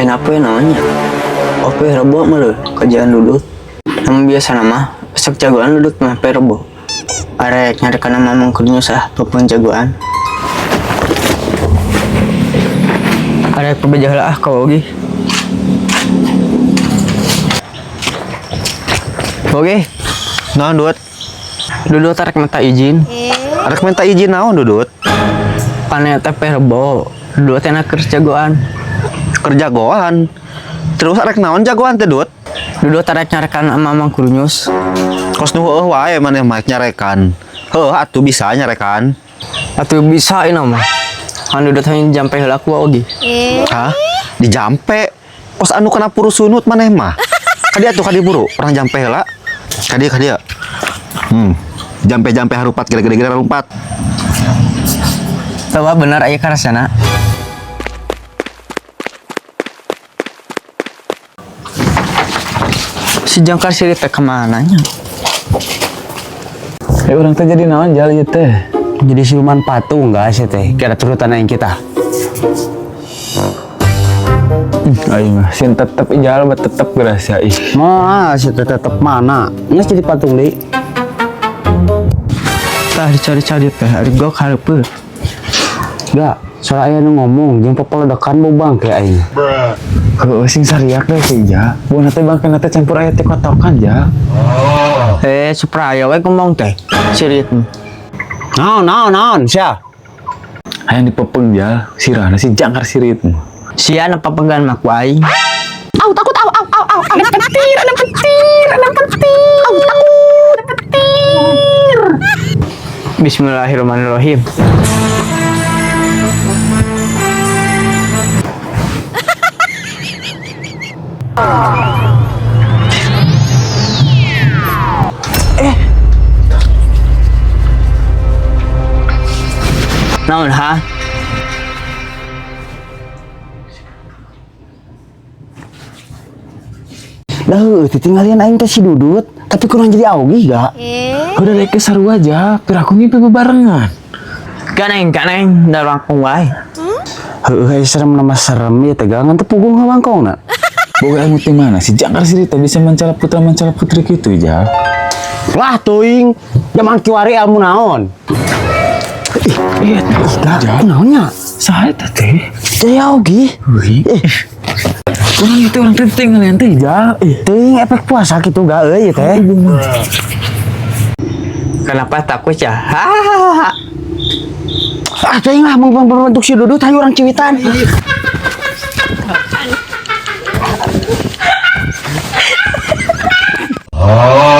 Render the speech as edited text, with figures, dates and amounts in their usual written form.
lain apa ya namanya? Oke rebo mah kerjaan dudut. Namun biasa nama besok jagoan dudut mah rebo. Arek nyari kana mamang kudu sah topeng jagoan. Arek pebejalah kau oge. Oke. Naon dudut? Dudut arek minta izin. Arek minta izin naon dudut? Pane teh rebo. Dudut enak kerja jagoan. Kerja goan. Terus arek naon jagoan teh dudut? Dudut arek nyarekan mamang kudu nyus. Kos nu heueuh wae maneh mah nyarekan. Heuh atuh bisa nyarekan. Atuh bisa ieu mah. Kan dudut hanya jampe heula ku oge. Hah? Di jampe. Kos anu kena puru sunut maneh mah. Kadi atuh kadi buru, orang jampe heula. Kadi. Jampe harupat gede-gede harumpat. Tawa bener aya karasana. Si Jangkar siri teh kemananya? Orang teh jadi naon jal ieu teh? Jadi siluman patung enggak sih teh? Kira turutan yang kita. Ayo mah, sin tetep ijal bet tetep geus ya ih. Mah, si tetep mana? Nges jadi patung deui. Tah dicari-cari teh, ari gok hareupeul. Enggak, soalnya aya nu ngomong jeung pepeledakan bubang kayak aing. Heueuh sing sariak deh sih ja. Buana teh bangkeun teh campur aya teh kotokan ja. Supraya we ngomong teh. Sirit. Naon sia. Hayang dipepeng ja, sirahna si Jangkar sirit. Sia apa penggan mak ku aing. Au takut au ada petir. Au takut ada petir. Bismillahirrahmanirrahim. Naon ha? Dah ditinggalin aing teh si Dudut, tapi kurang jadi augi gak? Udah dek sarua aja, piraku mimpi bebarengan. Ganeng darangkung wae. Heueuh serem nama serem ya tegangan teh puguh ngawangkongna. Boga ilmu teh mana si Jangkar siri teh bisa mencala putri kitu ja. Wah tuing, zaman kiwari ilmu naon? Iya, naonnya? Saha eta teh? Teh augi. Kurang itu orang tinggal nanti ja. Ting efek puasa gitu gak euy teh. Kenapa takut ya? Ting lah membentuk si Dudut hayu orang ciwitan. Oh.